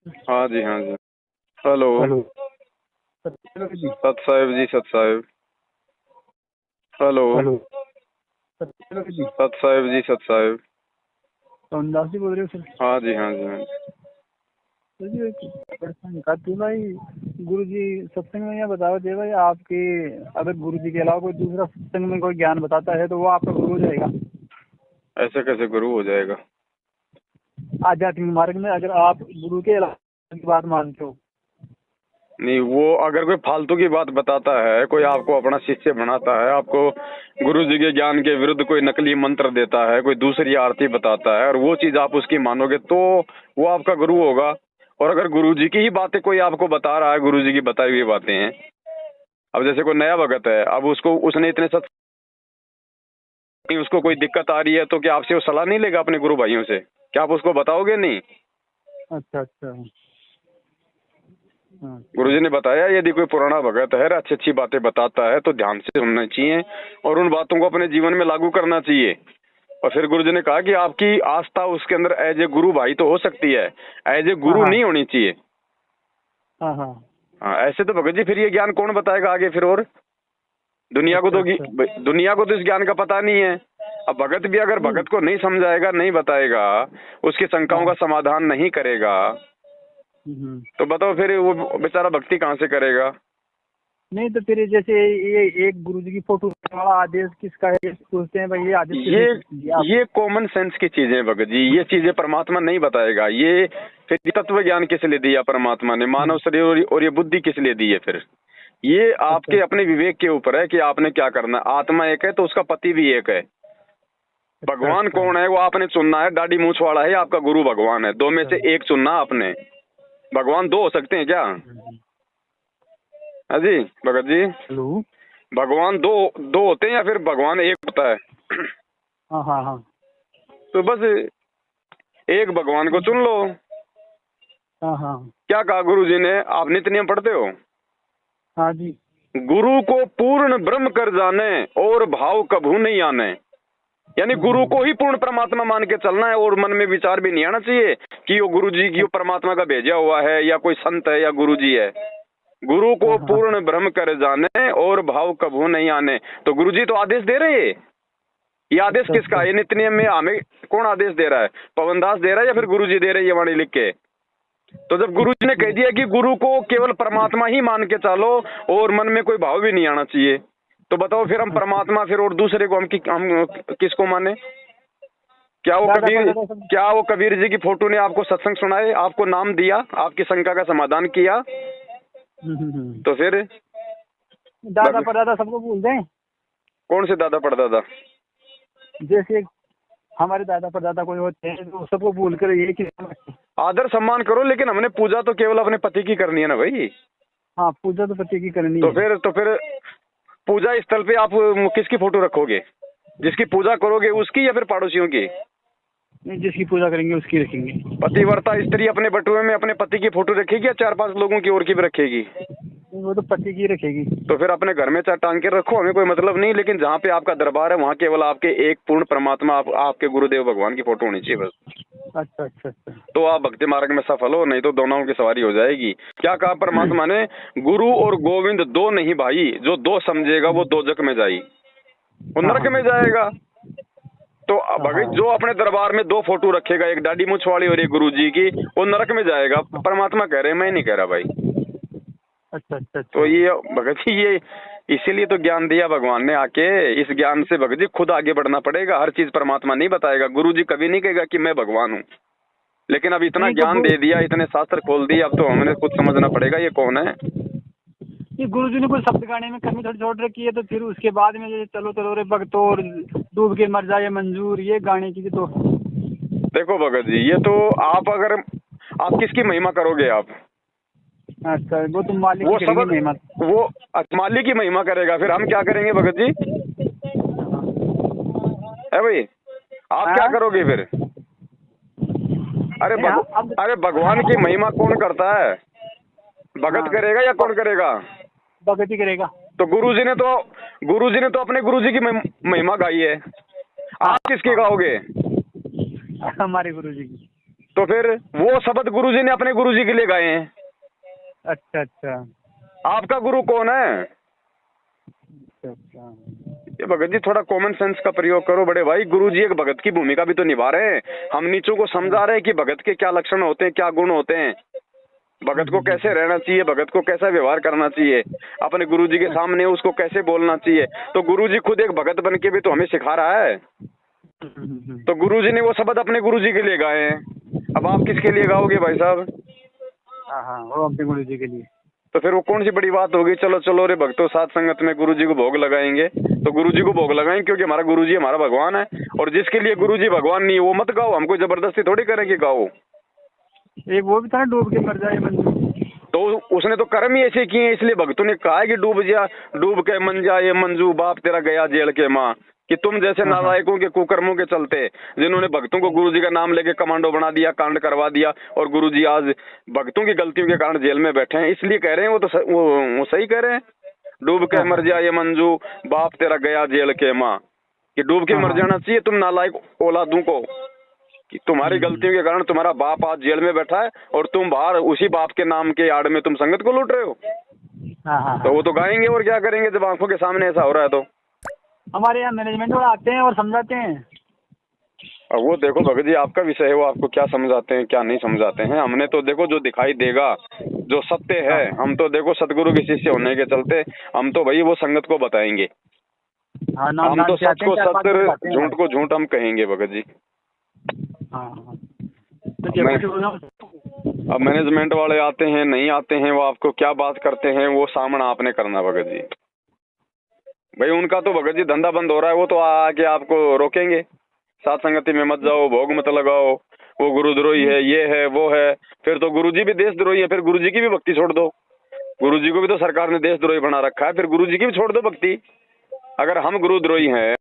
हाँ जी, हाँ जी। Hello. Hello. Hello जी। सत साहिब जी, सत साहिब। हेलो। हेलो। हेलो जी। सत साहिब जी, सत साहिब। सोनदास जी बोल रहे हो सर? हाँ जी, हाँ जी, हाँ जी। सर जी एक प्रश्न का थी भाई। गुरु जी सत्संग में यह बताओ दे भाई आपके, अगर गुरु जी के अलावा कोई दूसरा सत्संग में कोई ज्ञान बताता है तो वो आपका गुरु हो जाएगा ऐसे कैसे गुरु हो जाएगा? आध्यात्मिक मार्ग में, अगर आप गुरु के अलावा की बात मानते हो? नहीं, वो अगर कोई फालतू की बात बताता है, कोई आपको अपना शिष्य बनाता है, आपको गुरु जी के ज्ञान के विरुद्ध कोई नकली मंत्र देता है, कोई दूसरी आरती बताता है और वो चीज आप उसकी मानोगे तो वो आपका गुरु होगा। और अगर गुरु जी की ही बातें कोई आपको बता रहा है, गुरु जी की बताई हुई बातें हैं, अब जैसे कोई नया भगत है, अब उसको उसने इतने सत उसको कोई दिक्कत आ रही है तो क्या आपसे वो सलाह नहीं लेगा अपने गुरु भाइयों से? क्या आप उसको बताओगे नहीं? अच्छा अच्छा। हाँ। गुरुजी ने बताया यदि कोई पुराना भगत है, अच्छी अच्छी बातें बताता है तो ध्यान से सुनना चाहिए और उन बातों को अपने जीवन में लागू करना चाहिए। और फिर गुरुजी ने कहा कि आपकी आस्था उसके अंदर एज ए गुरु भाई तो हो सकती है, एज ए हाँ गुरु हाँ नहीं होनी चाहिए। हाँ हाँ। हाँ, ऐसे तो भगत जी फिर ये ज्ञान कौन बताएगा आगे फिर? और अच्छा अच्छा। दुनिया को तो इस ज्ञान का पता नहीं है। अब भगत भी अगर नहीं। भगत को नहीं समझाएगा, नहीं बताएगा, उसकी शंकाओं का हाँ। समाधान नहीं करेगा, हम्म। तो बताओ फिर वो बेचारा भक्ति कहाँ से करेगा? नहीं तो फिर जैसे ये एक गुरु जी की फोटो वाला आदेश किसका है, ये पूछते हैं भाई, ये आदेश ये किसने दिया आपको? ये कॉमन सेंस की चीजें हैं भगत जी, ये चीजें परमात्मा नहीं बताएगा। ये फिर तत्व ज्ञान किस लिए दिया परमात्मा ने? मानव शरीर और ये बुद्धि किस लिए दी है फिर? ये अच्छा आपके अपने विवेक के ऊपर है कि आपने क्या करना है। आत्मा एक है तो उसका पति भी एक है। अच्छा। भगवान अच्छा कौन है वो आपने चुनना है। दाढ़ी मूछ वाला है या आपका गुरु भगवान है, दो में अच्छा। से एक चुनना आपने। भगवान दो हो सकते हैं क्या? हाँ जी भगत जी, हेलो। भगवान दो दो होते हैं या फिर भगवान एक होता है? हाँ हाँ हाँ। तो बस एक भगवान को चुन लो। हाँ हाँ क्या कहा गुरु जी ने? आप नित्य नियम पढ़ते हो? हाँ जी। गुरु को पूर्ण ब्रह्म कर जाने और भाव कभू नहीं आने। यानी गुरु को ही पूर्ण परमात्मा मान के चलना है और मन में विचार भी नहीं आना चाहिए कि वो गुरु जी की परमात्मा का भेजा हुआ है या कोई संत है या गुरु जी है। गुरु हाँ को हाँ पूर्ण ब्रह्म कर जाने और भाव कभू नहीं आने। तो गुरु जी तो आदेश दे रहे हैं। ये आदेश अच्छा किसका? अच्छा। ये नित्य नियम में हमें कौन आदेश दे रहा है? पवनदास दे रहा है या फिर गुरु जी दे रहे हैं ये वाणी लिख के? तो जब गुरु जी ने कह दिया कि गुरु को केवल परमात्मा ही मान के चलो और मन में कोई भाव भी नहीं आना चाहिए, तो बताओ फिर हम अच्छा। परमात्मा फिर और दूसरे को हम किसको माने? क्या वो दादा कबीर परदादा सब। क्या वो कबीर जी की फोटो ने आपको सत्संग सुनाए, आपको नाम दिया, आपकी शंका का समाधान किया? हम्म। तो फिर दादा परदादा सबको भूल दें? कौन से दादा पड़दादा? जैसे हमारे दादा परदादा कोई होते हैं तो सबको भूल कर ये कि आदर सम्मान करो, लेकिन हमने पूजा तो केवल अपने पति की करनी है ना भाई। हाँ, पूजा तो पति की करनी है। तो फिर पूजा स्थल पे आप किसकी फोटो रखोगे? जिसकी पूजा करोगे उसकी या फिर पड़ोसियों की? नहीं, जिसकी पूजा करेंगे उसकी रखेंगे। पतिव्रता स्त्री अपने बटुए में अपने पति की फोटो रखेगी या चार पांच लोगों की और की भी रखेगी? नहीं, वो तो पति की रखेगी। तो फिर अपने घर में चार टांग के रखो, हमें कोई मतलब नहीं, लेकिन जहाँ पे आपका दरबार है वहाँ केवल आपके एक पूर्ण परमात्मा आपके गुरुदेव भगवान की फोटो होनी चाहिए बस। अच्छा अच्छा अच्छा। तो आप भक्ति मार्ग में सफल हो, नहीं तो दोनों की सवारी हो जाएगी। क्या कहा परमात्मा ने? गुरु और गोविंद दो नहीं भाई, जो दो समझेगा वो दोजक में जाई, वो हाँ नरक हाँ में जाएगा। तो हाँ भगत हाँ जो अपने दरबार में दो फोटो रखेगा, एक दाढ़ी मूछ वाली और एक गुरु जी की, वो नरक में जाएगा। हाँ। परमात्मा कह रहे हैं, मैं नहीं कह रहा भाई। अच्छा अच्छा तो अच्छा। ये भगत जी ये इसीलिए तो ज्ञान दिया भगवान ने आके। इस ज्ञान से भगत जी खुद आगे बढ़ना पड़ेगा। हर चीज परमात्मा नहीं बताएगा। गुरु जी कभी नहीं कहेगा कि मैं भगवान हूँ, लेकिन अब इतना नहीं तो ज्ञान दे दिया, इतने शास्त्र खोल दिए, अब तो हमें खुद समझना पड़ेगा ये कौन है। ये गुरु जी ने कोई शब्द गाने में कमी थोड़ी छोड़ रखी है, तो फिर उसके बाद में ये चलो चलो रे भक्तो और डूब के मर जाए मंजूर, ये गाने की तो। देखो भगत जी, ये तो आप किसकी महिमा करोगे आप? अच्छा, वो तो मालिक वो की करेंगे सबक मेहमान। वो माली की महिमा करेगा, फिर हम क्या करेंगे भगत जी? है भाई, आप क्या हाँ। करोगे फिर? नहीं हाँ अब। अरे भगवान की महिमा कौन करता है? भगत हाँ, करेगा या कौन करेगा? भगत ही करेगा। तो गुरुजी ने तो अपने गुरुजी की महिमा गाई है। हाँ आप किसकी हाँ। गाओगे? हमारे गुरु जी की। तो फिर वो शब्द गुरुजी ने अपने गुरुजी के लिए गाए हैं। अच्छा अच्छा आपका गुरु कौन है? अच्छा। ये भगत जी थोड़ा कॉमन सेंस का प्रयोग करो बड़े भाई। गुरुजी एक भगत की भूमिका भी तो निभा रहे हैं। हम नीचों को समझा रहे हैं कि भगत के क्या लक्षण होते हैं, क्या गुण होते हैं, भगत को कैसे रहना चाहिए, भगत को कैसा व्यवहार करना चाहिए, अपने गुरुजी के सामने उसको कैसे बोलना चाहिए। तो गुरुजी खुद एक भगत बन के भी तो हमें सिखा रहा है। तो गुरुजी ने वो शब्द अपने गुरुजी के लिए गाए हैं। अब आप किसके लिए गाओगे भाई साहब? हाँ, वो अपने गुरुजी के लिए। तो फिर वो कौन सी बड़ी बात होगी? चलो चलो रे भक्तों, साथ संगत में गुरुजी को भोग लगाएंगे तो गुरुजी को भोग लगाएंगे, क्योंकि हमारा गुरुजी हमारा भगवान है। और जिसके लिए गुरुजी भगवान नहीं है वो मत गाओ। हमको जबरदस्ती थोड़ी करेंगे गाओ। एक वो भी था ना, डूब के मर जाए मंजू। तो उसने तो कर्म ही ऐसे किए, इसलिए भक्तों ने कहा है कि डूब के मन जाए मंजू, बाप तेरा गया जेल के माँ। कि तुम जैसे नालायकों के कुकर्मों के चलते, जिन्होंने भक्तों को गुरुजी का नाम लेके कमांडो बना दिया, कांड करवा दिया, और गुरुजी आज भक्तों की गलतियों के कारण जेल में बैठे हैं, इसलिए कह रहे हैं। वो तो वो सही कह रहे हैं। डूब के मर जाए मंजू, बाप तेरा गया जेल के माँ। कि डूब के मर जाना चाहिए तुम नालायक औलादों को, कि तुम्हारी गलतियों के कारण तुम्हारा बाप आज जेल में बैठा है और तुम बाहर उसी बाप के नाम के आड़ में तुम संगत को लूट रहे हो। तो वो तो गाएंगे और क्या करेंगे जब आंखों के सामने ऐसा हो रहा है। तो हमारे यहाँ मैनेजमेंट वाले आते हैं और समझाते हैं। और वो देखो भगत जी, आपका विषय है, वो आपको क्या समझाते हैं क्या नहीं समझाते हैं। हमने तो देखो जो दिखाई देगा, जो सत्य है, हम तो देखो सतगुरु के शिष्य होने के चलते हम तो भाई वो संगत को बताएंगे। हम तो सच को सत्य, झूठ को झूठ हम कहेंगे भगत जी। अब मैनेजमेंट वाले आते हैं नहीं आते हैं, वो आपको क्या बात करते हैं वो सामना आपने करना भगत जी। भाई उनका तो भगत जी धंधा बंद हो रहा है, वो तो आके आपको रोकेंगे, साथ संगति में मत जाओ, भोग मत लगाओ, वो गुरुद्रोही है, ये है वो है। फिर तो गुरुजी भी देशद्रोही है, फिर गुरुजी की भी भक्ति छोड़ दो। गुरुजी को भी तो सरकार ने देशद्रोही बना रखा है, फिर गुरुजी की भी छोड़ दो भक्ति। अगर हम गुरुद्रोही हैं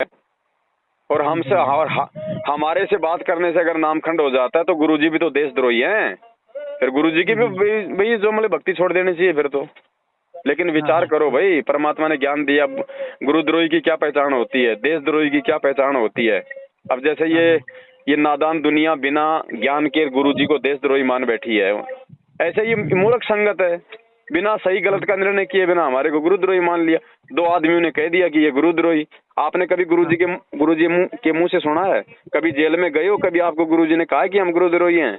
और हमसे हमारे से बात करने से अगर नामखंड हो जाता है तो गुरुजी भी तो देशद्रोही हैं, फिर गुरुजी की भी भाई जो मतलब भक्ति छोड़ देनी चाहिए फिर तो। लेकिन विचार करो भाई, परमात्मा ने ज्ञान दिया, गुरुद्रोही की क्या पहचान होती है, देशद्रोही की क्या पहचान होती है। अब जैसे ये नादान दुनिया बिना ज्ञान के गुरुजी को देशद्रोही मान बैठी है, ऐसे ये मूर्ख संगत है, बिना सही गलत का निर्णय किए बिना हमारे को गुरुद्रोही मान लिया। दो आदमियों ने कह दिया कि ये गुरुद्रोही। आपने कभी गुरुजी के मुंह से सुना है? कभी जेल में गए हो, कभी आपको गुरुजी ने कहा है कि हम गुरुद्रोही हैं?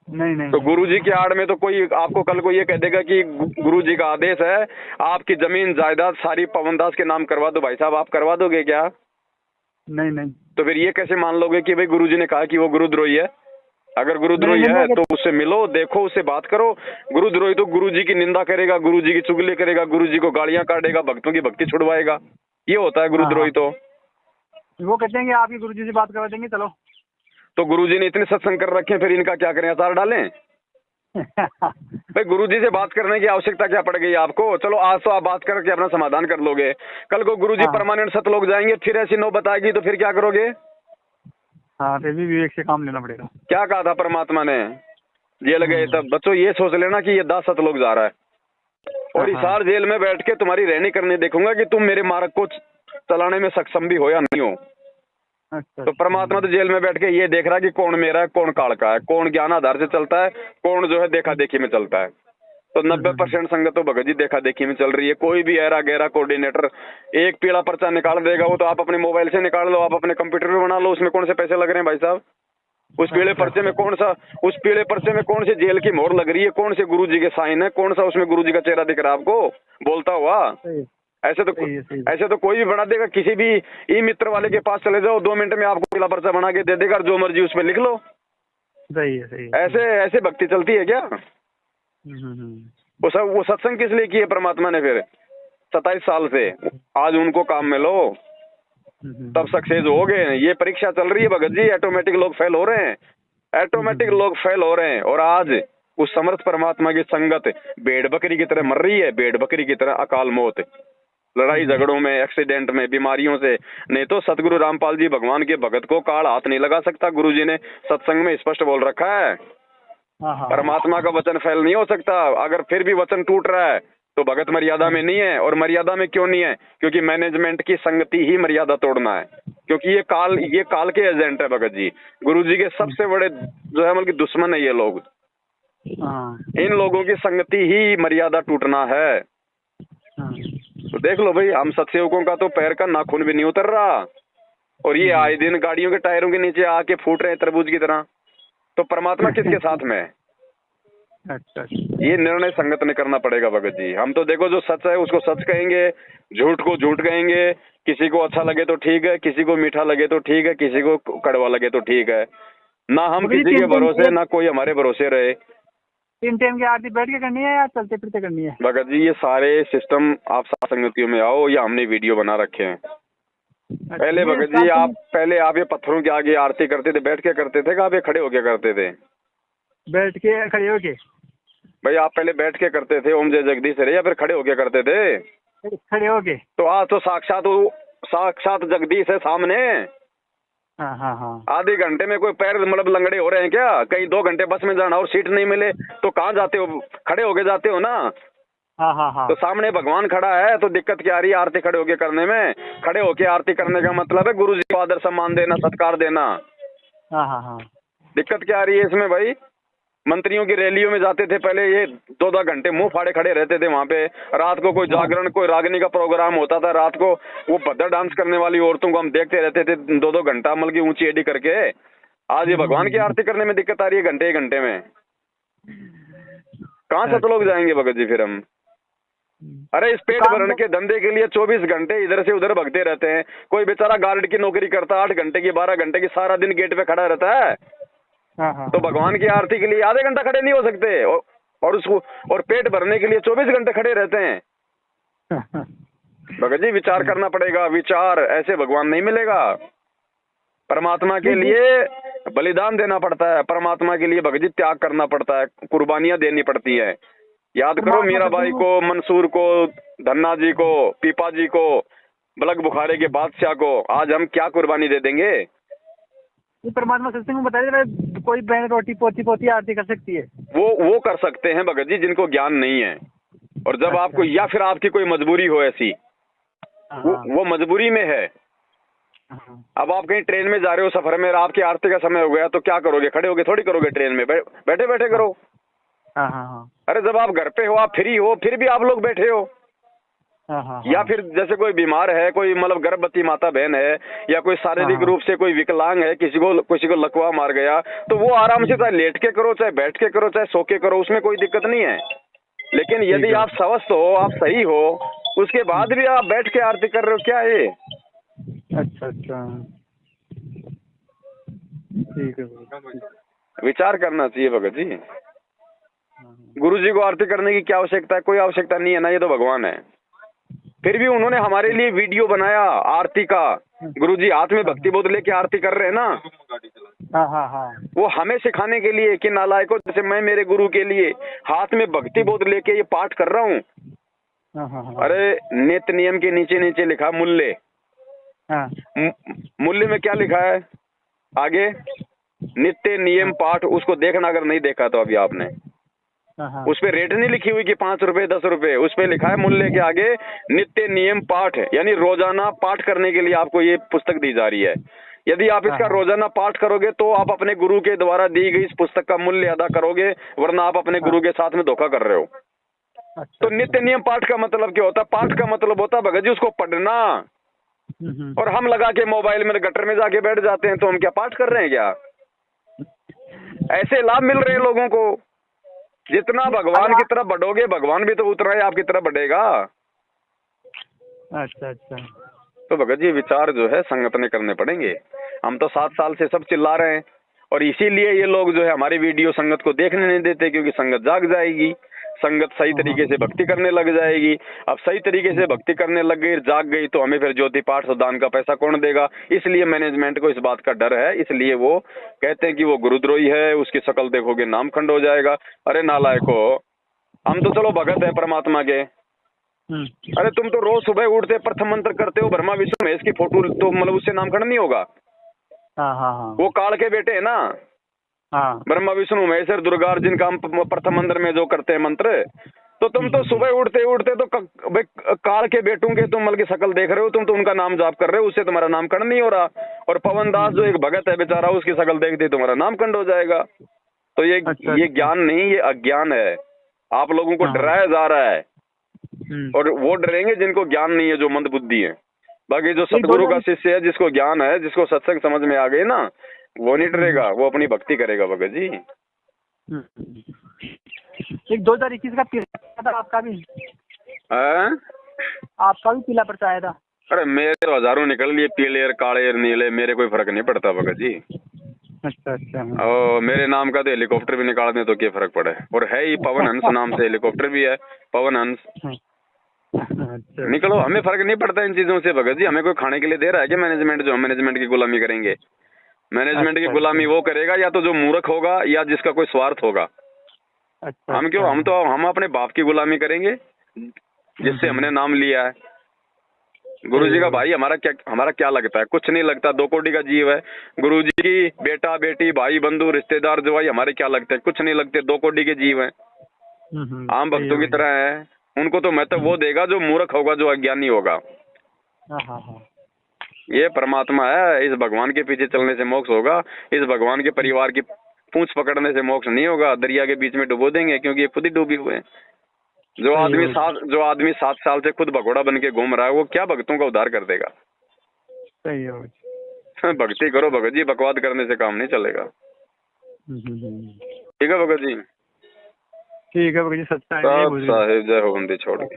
नहीं। तो गुरुजी के आड़ में तो कोई आपको कल को ये कह देगा कि गुरुजी का आदेश है आपकी जमीन जायदाद सारी पवनदास के नाम करवा दो, भाई साहब आप करवा दोगे क्या? नहीं। तो फिर ये कैसे मान लोगे कि भाई गुरुजी ने कहा कि वो गुरुद्रोही है? अगर गुरुद्रोही है तो उससे मिलो, देखो, उससे बात करो। गुरुद्रोही तो गुरुजी की निंदा करेगा, गुरुजी की चुगली करेगा, गुरुजी को गालियां काटेगा, भक्तों की भक्ति छुड़वाएगा, ये होता है गुरुद्रोही। तो वो कहते हैं कि आप ही गुरुजी से बात करवा देंगे, चलो। तो गुरुजी ने इतने सत्संग कर रखे हैं, फिर इनका क्या करें, अचार डालें? भाई गुरुजी से बात करने की आवश्यकता क्या पड़ गई आपको? चलो आज तो आप बात करके अपना समाधान कर लोगे, कल को गुरुजी परमानेंट सतलोक जाएंगे, फिर ऐसी नौबत आएगी तो फिर क्या करोगे? हाँ, फिर भी विवेक से काम लेना पड़ेगा। क्या कहा था परमात्मा ने? जेल गए तब बच्चों ये सोच लेना कि ये 10 सतलोक जा रहा है और हिसार जेल में बैठ के तुम्हारी रहनी करनी देखूंगा कि तुम मेरे मार्ग को चलाने में सक्षम भी हो या नहीं हो। अच्छा। तो परमात्मा तो जेल में बैठ के ये देख रहा है कि कौन मेरा है, कौन काल का है, कौन ज्ञान आधार से चलता है, कौन जो है देखा देखी में चलता है। तो 90% संगत तो भगत जी देखा देखी में चल रही है। कोई भी ऐरा गहरा कोऑर्डिनेटर एक पीला पर्चा निकाल देगा, वो तो आप अपने मोबाइल से निकाल लो, आप अपने कंप्यूटर में बना लो, उसमें कौन से पैसे लग रहे हैं भाई साहब? उस पीले पर्चे में कौन से जेल की मोहर लग रही है, कौन से गुरुजी के साइन है, कौन सा उसमें गुरुजी का चेहरा दिख रहा है आपको बोलता हुआ? ऐसे तो कोई भी बना देगा। किसी भी ई मित्र वाले के पास चले जाओ, 2 मिनट में आपको पीला पर्चा बना के दे देगा, जो मर्जी उसमें लिख लो। सही है। ऐसे भक्ति चलती है क्या? वो सत्संग किस लिए किए परमात्मा ने फिर 27 साल से? आज उनको काम में लो, तब सक्सेस हो गए। ये परीक्षा चल रही है भगत जी, ऑटोमेटिक लोग फेल हो रहे हैं, और आज उस समर्थ परमात्मा की संगत भेड़ बकरी की तरह मर रही है, भेड़ बकरी की तरह अकाल मौत, लड़ाई झगड़ों में, एक्सीडेंट में, बीमारियों से। नहीं तो सतगुरु रामपाल जी भगवान के भगत को काल हाथ नहीं लगा सकता, गुरुजी ने सत्संग में स्पष्ट बोल रखा है। परमात्मा का वचन फेल नहीं हो सकता। अगर फिर भी वचन टूट रहा है तो भगत मर्यादा में नहीं है। और मर्यादा में क्यों नहीं है? क्योंकि मैनेजमेंट की संगति ही मर्यादा तोड़ना है। क्योंकि ये काल के एजेंट है भगत जी। गुरु जी के सबसे बड़े जो है मतलब दुश्मन है ये लोग। हाँ इन लोगों की संगति ही मर्यादा टूटना है। हाँ। तो देख लो भाई, हम सत्सेवकों का तो पैर का नाखून भी नहीं उतर रहा, और ये आए दिन गाड़ियों के टायरों के नीचे आके फूट रहे हैं तरबूज की तरह। तो परमात्मा किसके साथ में है? अच्छा ये निर्णय संगत ने करना पड़ेगा भगत जी। हम तो देखो जो सच है उसको सच कहेंगे, झूठ को झूठ कहेंगे। किसी को अच्छा लगे तो ठीक है, किसी को मीठा लगे तो ठीक है, किसी को कड़वा लगे तो ठीक है। ना हम भगत जी, किसी के 3 टाइम भरोसे, ना कोई हमारे भरोसे रहे। 3 टाइम की आरती बैठ के करनी है या चलते फिरते करनी है? भगत जी ये सारे सिस्टम आप सात संगतियों में आओ, या हमने वीडियो बना रखे हैं। पहले ये भगत जी आप ये पत्थरों के आगे आरती करते थे, बैठ के करते थे कि आप ये खड़े होके करते थे? बैठ के खड़े होके। भाई आप पहले बैठ के करते थे ओम जय जगदीश रे, या फिर खड़े होके करते थे? खड़े होके। तो आज तो साक्षात जगदीश है सामने। हाँ हाँ हाँ। आधे घंटे में कोई पैर मतलब लंगड़े हो रहे हैं क्या? कहीं 2 घंटे बस में जाना और सीट नहीं मिले तो कहाँ जाते हो? खड़े होके जाते हो ना। हाँ हाँ हाँ। तो सामने भगवान खड़ा है तो दिक्कत क्या आ रही है आरती खड़े होके करने में? खड़े होके आरती करने का मतलब है गुरु जी को आदर सम्मान देना, सत्कार देना। हाँ हाँ हाँ। दिक्कत क्या आ रही है इसमें भाई? मंत्रियों की रैलियों में जाते थे पहले, ये 2-2 घंटे मुंह फाड़े खड़े रहते थे वहां पे। रात को कोई जागरण, कोई रागनी का प्रोग्राम होता था, रात को वो भद्र डांस करने वाली औरतों को हम देखते रहते थे 2-2 घंटा मल की ऊंची एडी करके। आज ये भगवान की आरती करने में दिक्कत आ रही है घंटे घंटे में। कहाँ से तो लोग जाएंगे भगत जी फिर हम? अरे इस पेट भरने के धंधे के लिए 24 घंटे इधर से उधर भगते रहते हैं। कोई बेचारा गार्ड की नौकरी करता 8 घंटे की, 12 घंटे की, सारा दिन गेट पे खड़ा रहता है। हाँ हाँ। तो भगवान की आरती के लिए आधे घंटा खड़े नहीं हो सकते, और उसको और पेट भरने के लिए 24 घंटे खड़े रहते हैं। भगत जी विचार करना पड़ेगा, विचार। ऐसे भगवान नहीं मिलेगा। परमात्मा के लिए बलिदान देना पड़ता है, परमात्मा के लिए भगत जी त्याग करना पड़ता है, कुर्बानियां देनी पड़ती है। याद करो मीराबाई को, मंसूर को, धन्ना जी को, पीपा जी को, बलक बुखारे के बादशाह को। आज हम क्या कुर्बानी दे देंगे? ये परमात्मा सत्संग में बताया कोई बहन रोटी पोती पोती आरती कर सकती है। वो कर सकते हैं भगत जी जिनको ज्ञान नहीं है, और जब आपको या फिर आपकी कोई मजबूरी हो ऐसी, वो मजबूरी में है। अब आप कहीं ट्रेन में जा रहे हो सफर में, आपकी आरती का समय हो गया तो क्या करोगे? खड़े होके थोड़ी करोगे ट्रेन में, बैठे बैठे करो। अरे जब आप घर पे हो, आप फ्री हो, फिर भी आप लोग बैठे हो। या फिर जैसे कोई बीमार है, कोई मतलब गर्भवती माता बहन है, या कोई शारीरिक रूप से कोई विकलांग है, किसी को लकवा मार गया, तो वो आराम से चाहे लेट के करो, चाहे बैठ के करो, चाहे सो के करो, उसमें कोई दिक्कत नहीं है। लेकिन यदि आप स्वस्थ हो, आप सही हो, उसके बाद भी आप बैठ के आरती कर रहे हो, क्या है? अच्छा अच्छा, ठीक है। विचार करना चाहिए भगत जी। गुरु जी को आरती करने की क्या आवश्यकता है? कोई आवश्यकता नहीं है ना, ये तो भगवान है। फिर भी उन्होंने हमारे लिए वीडियो बनाया आरती का। गुरु जी हाथ में भक्ति बोध लेके आरती कर रहे हैं ना। वो हमें सिखाने के लिए कि नालायकों, जैसे मैं मेरे गुरु के लिए हाथ में भक्ति बोध लेके ये पाठ कर रहा हूँ। अरे नित्य नियम के नीचे नीचे लिखा मूल्य। मूल्य में क्या लिखा है आगे? नित्य नियम पाठ। उसको देखना अगर नहीं देखा तो अभी आपने, उस पे रेट नहीं लिखी हुई कि 5 रुपए 10 रुपए। उस पे लिखा है मूल्य के आगे नित्य नियम पाठ, यानी रोजाना पाठ करने के लिए आपको ये पुस्तक दी जा रही है। यदि आप इसका रोजाना पाठ करोगे तो आप अपने गुरु के द्वारा दी गई इस पुस्तक का मूल्य अदा करोगे, वरना आप अपने गुरु के साथ में धोखा कर रहे हो। तो नित्य नियम पाठ का मतलब क्या होता है? पाठ का मतलब होता है भगत जी उसको पढ़ना। और हम लगा के मोबाइल में गटर में जाके बैठ जाते हैं, तो हम क्या पाठ कर रहे हैं क्या? ऐसे लाभ मिल रहे हैं लोगों को। जितना भगवान की तरफ बढ़ोगे, भगवान भी तो उतना ही आपकी तरफ बढ़ेगा। अच्छा अच्छा। तो भगत जी विचार जो है संगत ने करने पड़ेंगे। हम तो 7 साल से सब चिल्ला रहे हैं, और इसीलिए ये लोग जो है हमारी वीडियो संगत को देखने नहीं देते, क्योंकि संगत जाग जाएगी, संगत सही तरीके से भक्ति करने लग जाएगी। अब सही तरीके से भक्ति करने लग गई, जाग गई, तो हमें फिर ज्योति पाठ दान का पैसा कौन देगा? इसलिए मैनेजमेंट को इस बात का डर है, इसलिए वो कहते हैं कि वो गुरुद्रोही है, उसकी शक्ल देखोगे नाम खंड हो जाएगा। अरे नालायको, हम तो चलो भगत है परमात्मा के। अरे तुम तो रोज सुबह उठते प्रथम मंत्र करते हो, ब्रह्मा विष्णु महेश की फोटो, तो मतलब उससे नाम खंड नहीं होगा? वो काल के बेटे है ना। ब्रह्मा विष्णु महेश दुर्गा, जिनका हम प्रथम मंत्र में जो करते हैं मंत्र, तो तुम तो सुबह उठते उठते तो भाई काल के बेटों के तुम की शक्ल देख रहे हो, तुम तो उनका नाम जाप कर रहे हो, उससे तुम्हारा नामकरण नहीं हो रहा। और पवन दास जो एक भगत है बेचारा, उसकी शक्ल देखते तुम्हारा नामकरण हो जाएगा। तो ये ज्ञान नहीं, ये अज्ञान है। आप लोगों को डराया जा रहा है, और वो डरेंगे जिनको ज्ञान नहीं है, जो मंद बुद्धि है। बाकी जो सतगुरु का शिष्य है, जिसको ज्ञान है, जिसको सत्संग समझ में आ गई ना, वो नहीं डरेगा, वो अपनी भक्ति करेगा भगत जी। एक 2021 का पीला था आपका भी है? आपका भी पीला पर्चा आया था। अरे मेरे तो हजारों निकल लिए, पीले और काले और नीले, मेरे कोई फर्क नहीं पड़ता भगत जी। अच्छा अच्छा। और मेरे नाम का तो हेलीकॉप्टर भी निकाल दें तो क्या फर्क पड़े। और है ही पवन हंस नाम से हेलीकॉप्टर भी है, पवन हंस। अच्छा। निकलो, हमें फर्क नहीं पड़ता इन चीजों से भगत जी। हमें कोई खाने के लिए दे रहा है कि मैनेजमेंट, जो हम मैनेजमेंट की गुलामी करेंगे? मैनेजमेंट की गुलामी वो करेगा या तो जो मूर्ख होगा या जिसका कोई स्वार्थ होगा। हम क्यों, हम अपने बाप की गुलामी करेंगे जिससे हमने नाम लिया है। गुरु जी का भाई हमारा क्या लगता है? कुछ नहीं लगता, 2 कोटि का जीव है। गुरु जी की बेटा बेटी भाई बंधु रिश्तेदार जो भाई हमारे क्या लगते हैं? कुछ नहीं लगते, 2 कोटि के जीव है, आम भक्तों की तरह है। उनको तो महत्व वो देगा जो मूर्ख होगा, जो अज्ञानी होगा। ये परमात्मा है, इस भगवान के पीछे चलने से मोक्ष होगा। इस भगवान के परिवार की पूंछ पकड़ने से मोक्ष नहीं होगा। दरिया के बीच में डुबो देंगे, क्योंकि ये खुद ही डूबे हुए हैं। जो आदमी 7 साल से खुद भगोड़ा बन के घूम रहा है, वो क्या भक्तों का उद्धार कर देगा? सही है। भक्ति करो भगत जी, बकवाद करने से काम नहीं चलेगा। ठीक है भगत जी, ठीक है भगत जी। सच्चाई साहिब जय हो बंदी छोड़ के।